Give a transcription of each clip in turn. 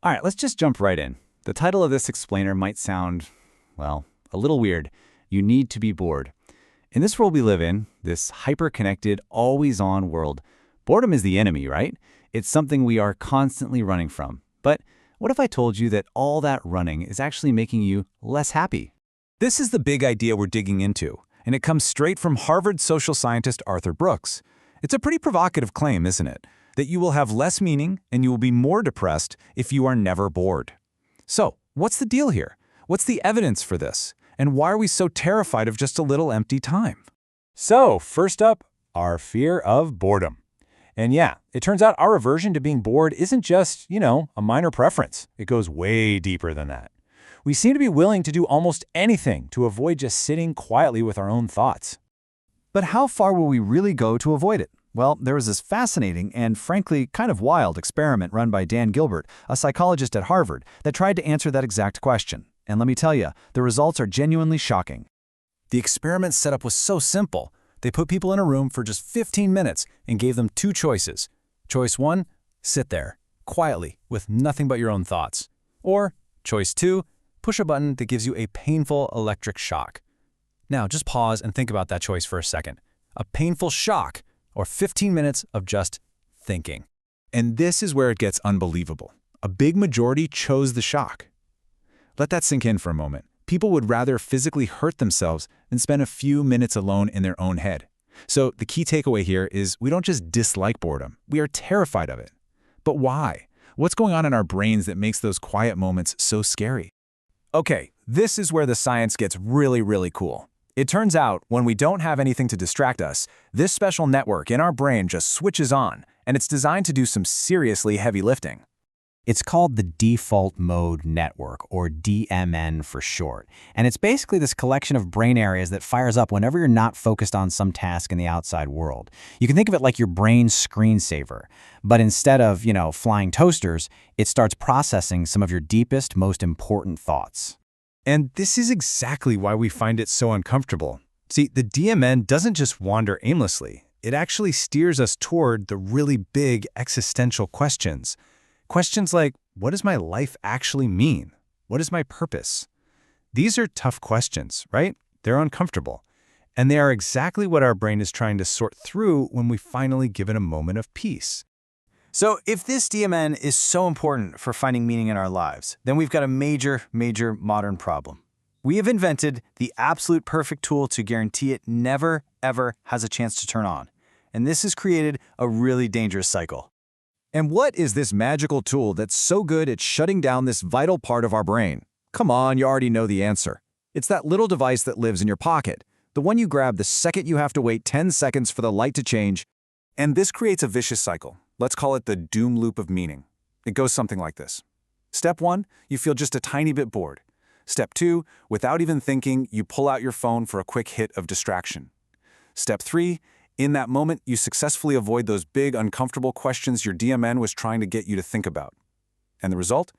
All right, let's just jump right in. The title of this explainer might sound, well, a little weird. You need to be bored. In this world we live in, this hyper-connected, always-on world, boredom is the enemy, right? It's something we are constantly running from. But what if I told you that all that running is actually making you less happy? This is the big idea we're digging into, and it comes straight from Harvard social scientist Arthur Brooks. It's a pretty provocative claim, isn't it? That you will have less meaning and you will be more depressed if you are never bored. So, what's the deal here? What's the evidence for this? And why are we so terrified of just a little empty time? So, first up, our fear of boredom. And yeah, it turns out our aversion to being bored isn't just, a minor preference. It goes way deeper than that. We seem to be willing to do almost anything to avoid just sitting quietly with our own thoughts. But how far will we really go to avoid it? Well, there was this fascinating and frankly kind of wild experiment run by Dan Gilbert, a psychologist at Harvard, that tried to answer that exact question. And let me tell you, the results are genuinely shocking. The experiment setup was so simple. They put people in a room for just 15 minutes and gave them two choices. Choice 1, sit there, quietly, with nothing but your own thoughts. Or, choice 2, push a button that gives you a painful electric shock. Now, just pause and think about that choice for a second. A painful shock, or 15 minutes of just thinking. And this is where it gets unbelievable. A big majority chose the shock. Let that sink in for a moment. People would rather physically hurt themselves than spend a few minutes alone in their own head. So the key takeaway here is we don't just dislike boredom, we are terrified of it. But why? What's going on in our brains that makes those quiet moments so scary? Okay, this is where the science gets really, really cool. It turns out when we don't have anything to distract us, this special network in our brain just switches on, and it's designed to do some seriously heavy lifting. It's called the default mode network, or DMN for short. And it's basically this collection of brain areas that fires up whenever you're not focused on some task in the outside world. You can think of it like your brain's screensaver. But instead of, flying toasters, it starts processing some of your deepest, most important thoughts. And this is exactly why we find it so uncomfortable. See, the DMN doesn't just wander aimlessly. It actually steers us toward the really big existential questions. Questions like, what does my life actually mean? What is my purpose? These are tough questions, right? They're uncomfortable. And they are exactly what our brain is trying to sort through when we finally give it a moment of peace. So if this DMN is so important for finding meaning in our lives, then we've got a major, major modern problem. We have invented the absolute perfect tool to guarantee it never, ever has a chance to turn on. And this has created a really dangerous cycle. And what is this magical tool that's so good at shutting down this vital part of our brain? Come on, you already know the answer. It's that little device that lives in your pocket, the one you grab the second you have to wait 10 seconds for the light to change. And this creates a vicious cycle. Let's call it the doom loop of meaning. It goes something like this. Step 1, you feel just a tiny bit bored. Step 2, without even thinking, you pull out your phone for a quick hit of distraction. Step 3, in that moment, you successfully avoid those big, uncomfortable questions your DMN was trying to get you to think about. And the result?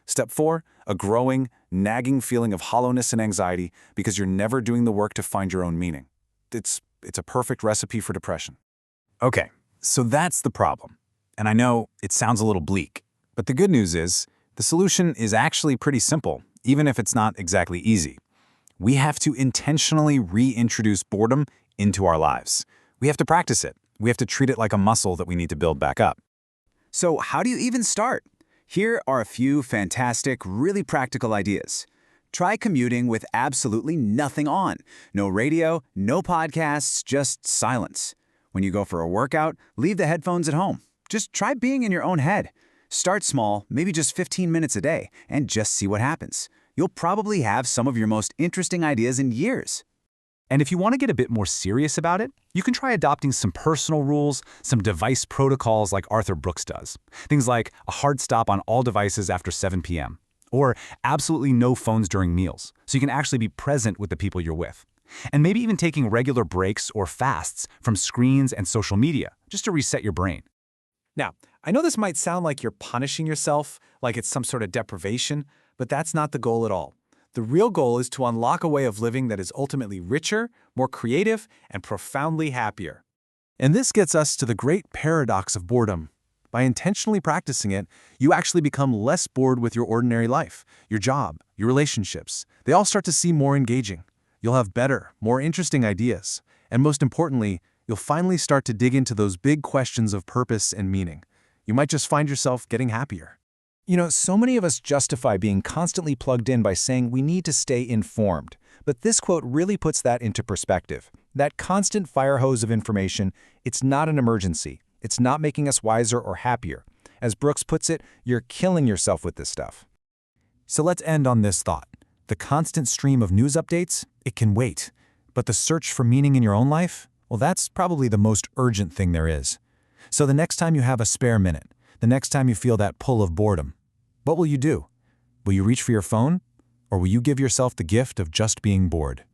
Step 4, a growing, nagging feeling of hollowness and anxiety because you're never doing the work to find your own meaning. It's a perfect recipe for depression. Okay, so that's the problem. And I know it sounds a little bleak, but the good news is the solution is actually pretty simple, even if it's not exactly easy. We have to intentionally reintroduce boredom into our lives. We have to practice it. We have to treat it like a muscle that we need to build back up. So how do you even start? Here are a few fantastic, really practical ideas. Try commuting with absolutely nothing on. No radio, no podcasts, just silence. When you go for a workout, leave the headphones at home. Just try being in your own head. Start small, maybe just 15 minutes a day, and just see what happens. You'll probably have some of your most interesting ideas in years. And if you want to get a bit more serious about it, you can try adopting some personal rules, some device protocols like Arthur Brooks does. Things like a hard stop on all devices after 7 p.m., or absolutely no phones during meals, so you can actually be present with the people you're with. And maybe even taking regular breaks or fasts from screens and social media, just to reset your brain. Now, I know this might sound like you're punishing yourself, like it's some sort of deprivation, but that's not the goal at all. The real goal is to unlock a way of living that is ultimately richer, more creative, and profoundly happier. And this gets us to the great paradox of boredom. By intentionally practicing it, you actually become less bored with your ordinary life, your job, your relationships. They all start to seem more engaging. You'll have better, more interesting ideas. And most importantly, you'll finally start to dig into those big questions of purpose and meaning. You might just find yourself getting happier. You know, so many of us justify being constantly plugged in by saying we need to stay informed. But this quote really puts that into perspective. That constant fire hose of information, it's not an emergency. It's not making us wiser or happier. As Brooks puts it, you're killing yourself with this stuff. So let's end on this thought. The constant stream of news updates, it can wait. But the search for meaning in your own life, well, that's probably the most urgent thing there is. So the next time you have a spare minute, the next time you feel that pull of boredom, what will you do? Will you reach for your phone? Or will you give yourself the gift of just being bored?